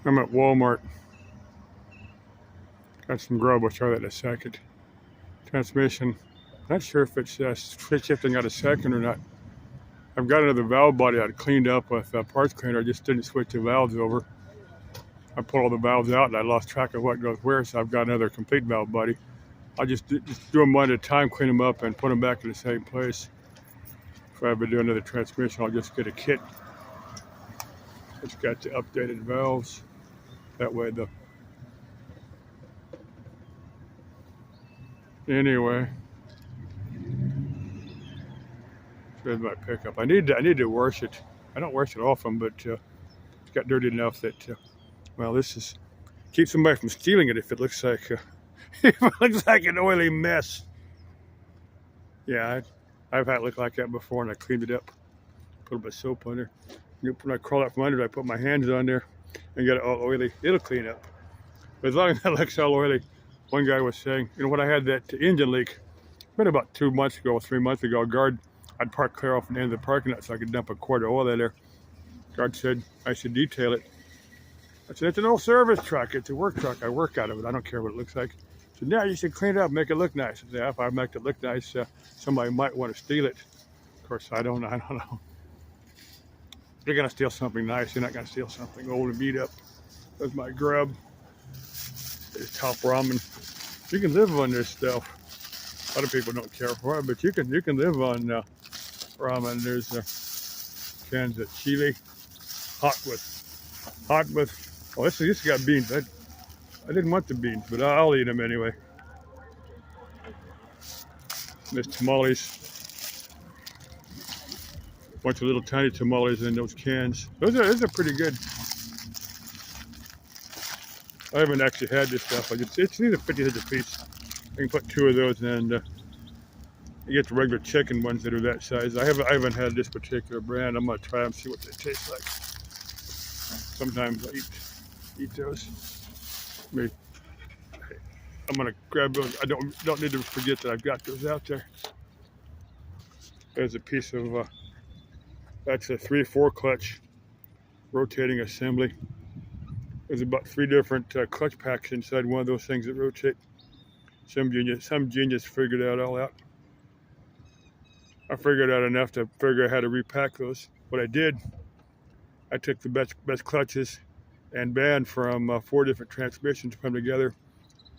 I'm at Walmart. Got some grub. I'll try that in a second. Transmission. Not sure if it's shifting out a second or not. I've got another valve body I'd cleaned up with a parts cleaner. I just didn't switch the valves over. I pulled all the valves out and I lost track of what goes where, so I've got another complete valve body. I'll just do them one at a time, clean them up, and put them back in the same place. If I ever do another transmission, I'll just get a kit. It's got the updated valves. That way, anyway, there's my pickup. I need to wash it. I don't wash it often, but it's got dirty enough that well, this is keeps somebody from stealing it if it looks like if it looks like an oily mess. Yeah, I've had it look like that before, and I cleaned it up. Put a bit of soap on there. When I crawl out from under it, I put my hands on there and get it all oily. It'll clean up. But as long as it looks all oily, one guy was saying, when I had that engine leak, been about 2 months ago, 3 months ago, I'd park clear off the end of the parking lot so I could dump a quart of oil in there. Guard said I should detail it. I said, it's an old service truck. It's a work truck. I work out of it. I don't care what it looks like. He said, yeah, you should clean it up, make it look nice. I said, yeah, if I make it look nice, somebody might want to steal it. Of course, I don't know. You're going to steal something nice. You're not going to steal something old and beat up. There's my grub. There's top ramen. You can live on this stuff. A lot of people don't care for it, but you can live on ramen. There's cans of chili, hot with. Oh, this got beans. I didn't want the beans, but I'll eat them anyway. There's tamales. Bunch of little tiny tamales in those cans. Those are pretty good. I haven't actually had this stuff. It's either 50 cents a piece. I can put 2 of those in. You get the regular chicken ones that are that size. I haven't had this particular brand. I'm gonna try them, see what they taste like. Sometimes I eat those. I'm gonna grab those. I don't need to forget that I've got those out there. There's a piece of that's a 3/4 clutch rotating assembly. There's about 3 different clutch packs inside one of those things that rotate. Some genius figured it all out. I figured out enough to figure out how to repack those. What I did, I took the best clutches and band from 4 different transmissions, put them together.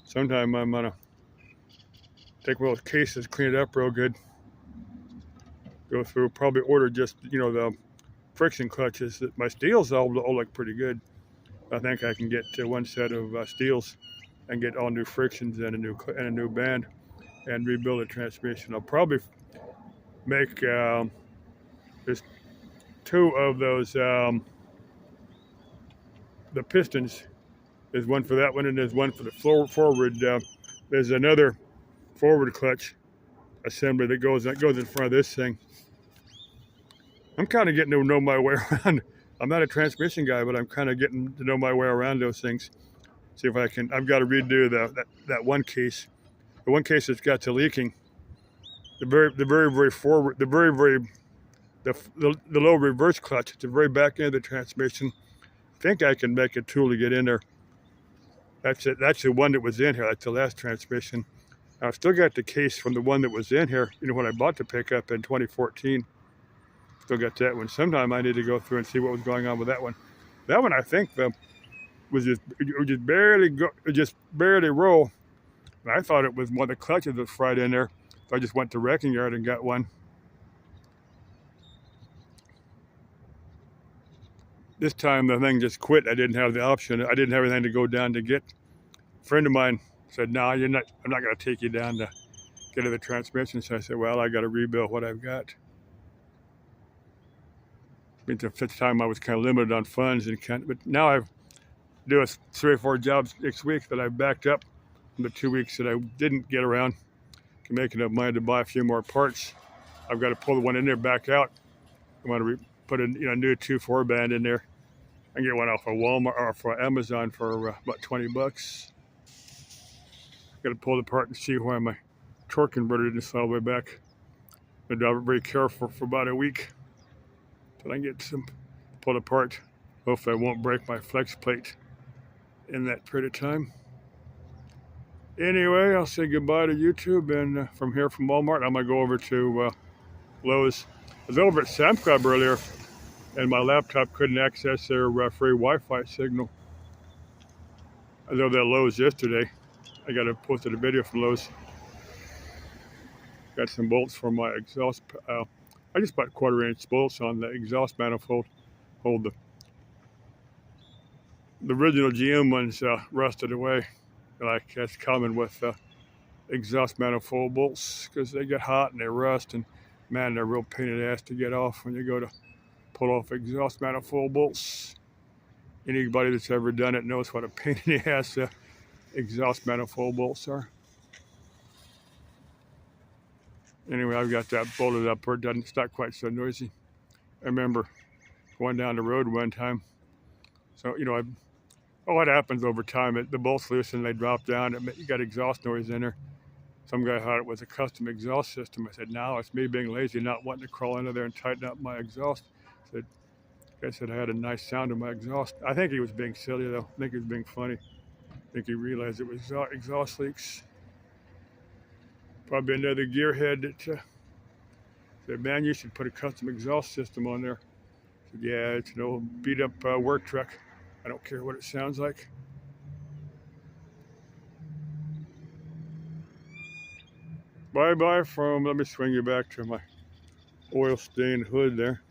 Sometime I'm gonna take one of those cases, clean it up real good, go through, probably order just the friction clutches. My steels all look pretty good. I think I can get one set of steels and get all new frictions and a new band and rebuild a transmission. I'll probably make there's 2 of those. The pistons. There's one for that one, and there's one for the forward. There's another forward clutch assembly that goes in front of this thing. I'm kind of getting to know my way around. I'm not a transmission guy, but I'm kind of getting to know my way around those things. See if I can. I've got to redo that one case. The one case that's got to leaking. The very forward. The low reverse clutch at the very back end of the transmission. I think I can make a tool to get in there. That's it. That's the one that was in here. That's the last transmission. I've still got the case from the one that was in here. When I bought the pickup in 2014. Still got that one. Sometime I need to go through and see what was going on with that one. That one I think was just barely roll. And I thought it was one of the clutches that was fried in there. So I just went to wrecking yard and got one. This time the thing just quit. I didn't have the option. I didn't have anything to go down to get. A friend of mine said, "No, I'm not going to take you down to get to the transmission." So I said, "Well, I got to rebuild what I've got." At the time I was kind of limited on funds, but now I've do 3 or 4 jobs next week that I've backed up from the 2 weeks that I didn't get around. Can make enough money to buy a few more parts. I've got to pull the one in there back out. I want to put a new 2/4 band in there. I can get one off of Walmart or for Amazon for about $20. Got to pull the part and see why my torque converter didn't fall all the way back. I drive it very careful for about a week till I get some pulled apart. Hopefully I won't break my flex plate. in that period of time. Anyway, I'll say goodbye to YouTube, and from here from Walmart, I'm gonna go over to Lowe's. I was over at Sam's Club earlier, and my laptop couldn't access their free Wi-Fi signal. I was over at Lowe's yesterday. I got to posted a video from Lowe's. Got some bolts for my exhaust. I just bought 1/4-inch bolts on the exhaust manifold. Hold the original GM ones rusted away. Like that's common with exhaust manifold bolts because they get hot and they rust, and man, they're a real pain in the ass to get off when you go to pull off exhaust manifold bolts. Anybody that's ever done it knows what a pain in the ass exhaust manifold bolts are. Anyway, I've got that bolted up where it's not quite so noisy. I remember going down the road one time. So, what happens over time, the bolts loosen, they drop down, you got exhaust noise in there. Some guy thought it was a custom exhaust system. I said, no, it's me being lazy, not wanting to crawl into there and tighten up my exhaust. The guy said I had a nice sound in my exhaust. I think he was being silly, though. I think he was being funny. I think he realized it was exhaust leaks. Probably another gearhead that said, man, you should put a custom exhaust system on there. I said, yeah, it's an old beat up work truck. I don't care what it sounds like. Bye-bye from, let me swing you back to my oil stained hood there.